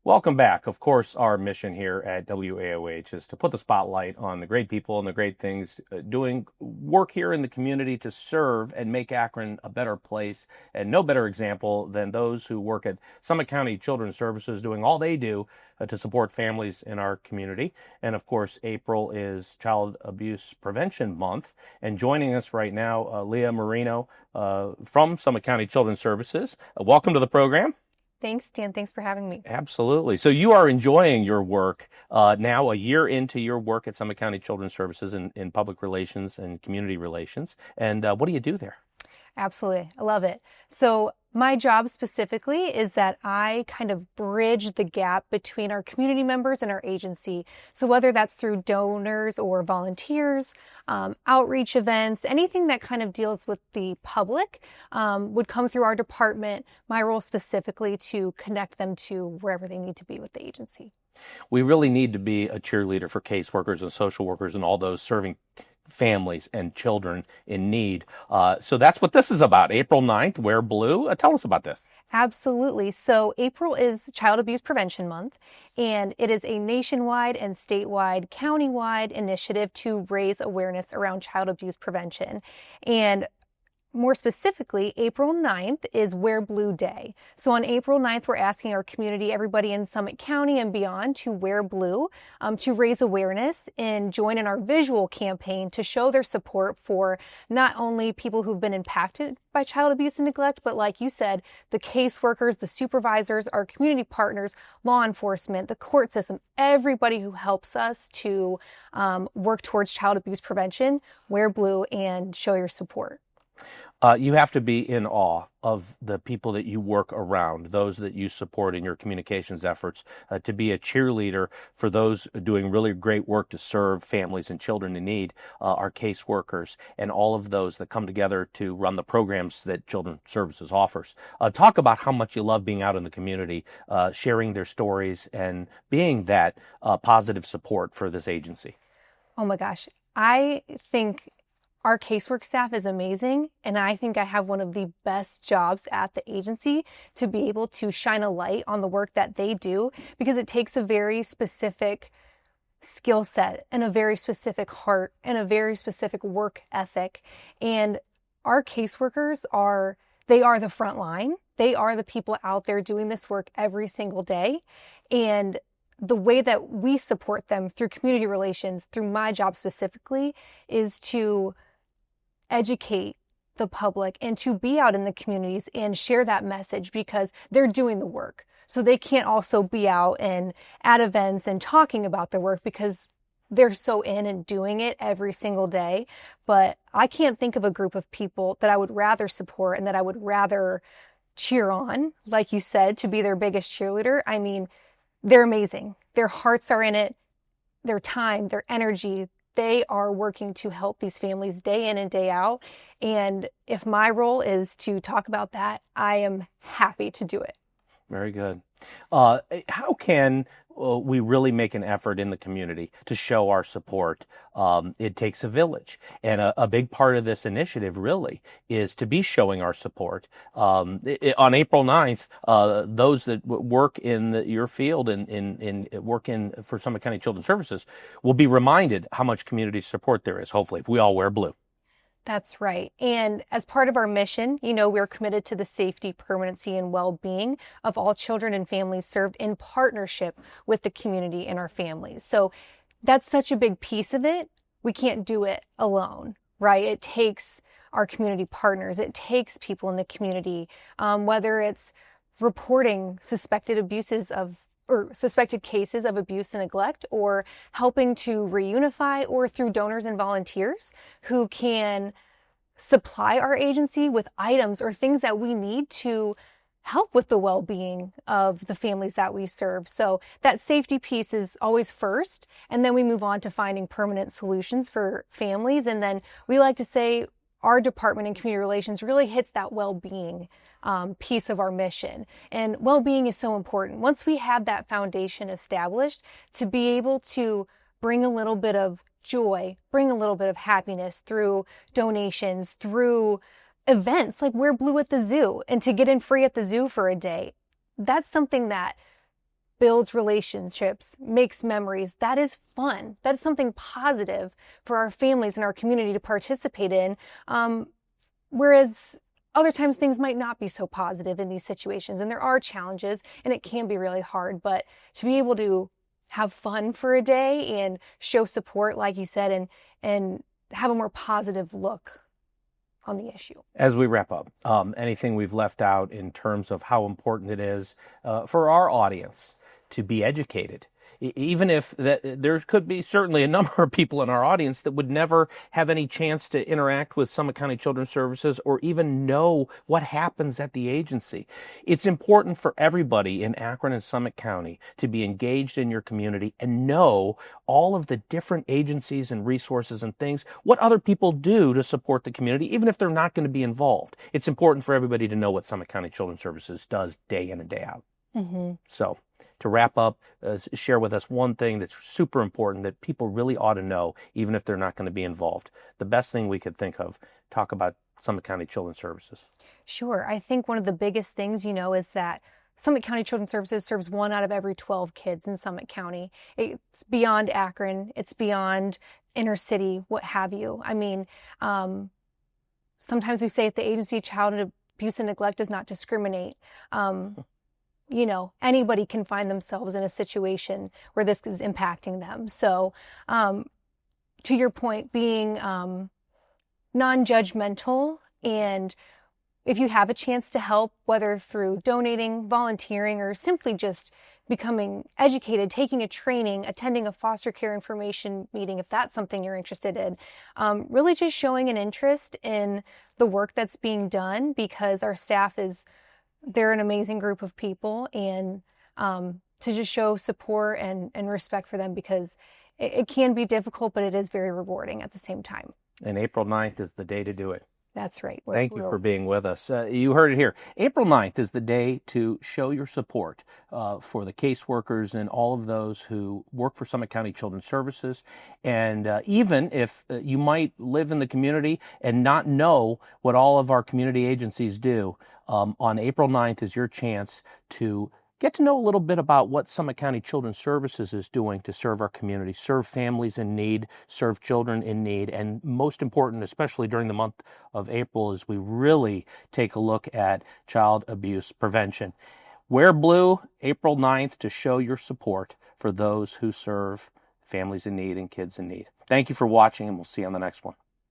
Welcome back. Of course, our mission here at WAOH is to put the spotlight on the great people and the great things doing work here in the community to serve and make Akron a better place. And no better example than those who work at Summit County Children's Services doing all they do to support families in our community. And of course, April is Child Abuse Prevention Month. And joining us right now, Leah Marino from Summit County Children's Services. Welcome to the program. Thanks, Dan. Thanks for having me. Absolutely. So you are enjoying your work now, a year into your work at Summit County Children's Services in public relations and community relations. And what do you do there? Absolutely. I love it. So my job specifically is that I kind of bridge the gap between our community members and our agency. So whether that's through donors or volunteers, outreach events, anything that kind of deals with the public would come through our department. My role specifically to connect them to wherever they need to be with the agency. We really need to be a cheerleader for caseworkers and social workers and all those serving families and children in need. So that's what this is about. April 9th, Wear Blue. Tell us about this. Absolutely. So April is Child Abuse Prevention Month, and it is a nationwide and statewide, countywide initiative to raise awareness around child abuse prevention. And more specifically, April 9th is Wear Blue Day. So on April 9th, we're asking our community, everybody in Summit County and beyond, to wear blue, to raise awareness and join in our visual campaign to show their support for not only people who've been impacted by child abuse and neglect, but like you said, the caseworkers, the supervisors, our community partners, law enforcement, the court system, everybody who helps us to work towards child abuse prevention. Wear blue and show your support. You have to be in awe of the people that you work around, those that you support in your communications efforts, to be a cheerleader for those doing really great work to serve families and children in need, our caseworkers, and all of those that come together to run the programs that Children's Services offers. Talk about how much you love being out in the community, sharing their stories, and being that positive support for this agency. Oh my gosh. I think our casework staff is amazing, and I think I have one of the best jobs at the agency to be able to shine a light on the work that they do, because it takes a very specific skill set and a very specific heart and a very specific work ethic. And our caseworkers they are the front line. They are the people out there doing this work every single day. And the way that we support them through community relations, through my job specifically, is to educate the public and to be out in the communities and share that message, because they're doing the work. So they can't also be out and at events and talking about their work because they're so in and doing it every single day. But I can't think of a group of people that I would rather support and that I would rather cheer on, like you said, to be their biggest cheerleader. I mean, they're amazing. Their hearts are in it, their time, their energy. They are working to help these families day in and day out. And if my role is to talk about that, I am happy to do it. Very good. How can we really make an effort in the community to show our support? It takes a village. And a big part of this initiative really is to be showing our support. On April 9th, those that work in your field and work for Summit County Children's Services will be reminded how much community support there is, hopefully, if we all wear blue. That's right. And as part of our mission, we're committed to the safety, permanency, and well-being of all children and families served in partnership with the community and our families. So that's such a big piece of it. We can't do it alone, right? It takes our community partners. It takes people in the community, whether it's reporting suspected cases of abuse and neglect, or helping to reunify, or through donors and volunteers who can supply our agency with items or things that we need to help with the well-being of the families that we serve. So that safety piece is always first, and then we move on to finding permanent solutions for families. And then we like to say our department in community relations really hits that well-being piece of our mission. And well-being is so important. Once we have that foundation established, to be able to bring a little bit of joy, bring a little bit of happiness through donations, through events like Wear Blue at the zoo, and to get in free at the zoo for a day, that's something that builds relationships, makes memories. That is fun. That is something positive for our families and our community to participate in. Whereas other times things might not be so positive in these situations, and there are challenges, and it can be really hard. But to be able to have fun for a day and show support, like you said, and have a more positive look on the issue. As we wrap up, anything we've left out in terms of how important it is for our audience to be educated, even if there could be certainly a number of people in our audience that would never have any chance to interact with Summit County Children's Services or even know what happens at the agency. It's important for everybody in Akron and Summit County to be engaged in your community and know all of the different agencies and resources and things, what other people do to support the community, even if they're not going to be involved. It's important for everybody to know what Summit County Children's Services does day in and day out. Mm-hmm. So, to wrap up, share with us one thing that's super important that people really ought to know, even if they're not going to be involved. The best thing we could think of, talk about Summit County Children's Services. Sure. I think one of the biggest things, is that Summit County Children's Services serves 1 out of every 12 kids in Summit County. It's beyond Akron. It's beyond inner city, what have you. I mean, sometimes we say at the agency, childhood abuse and neglect does not discriminate. Anybody can find themselves in a situation where this is impacting them. So, to your point, being non-judgmental, and if you have a chance to help, whether through donating, volunteering, or simply just becoming educated, taking a training, attending a foster care information meeting, if that's something you're interested in, really just showing an interest in the work that's being done, because our staff they're an amazing group of people, and to just show support and respect for them, because it can be difficult, but it is very rewarding at the same time. And April 9th is the day to do it. That's right. Thank you for being with us. You heard it here. April 9th is the day to show your support for the caseworkers and all of those who work for Summit County Children's Services. And even if you might live in the community and not know what all of our community agencies do, on April 9th is your chance to get to know a little bit about what Summit County Children's Services is doing to serve our community, serve families in need, serve children in need, and most important, especially during the month of April, is we really take a look at child abuse prevention. Wear blue April 9th to show your support for those who serve families in need and kids in need. Thank you for watching, and we'll see you on the next one.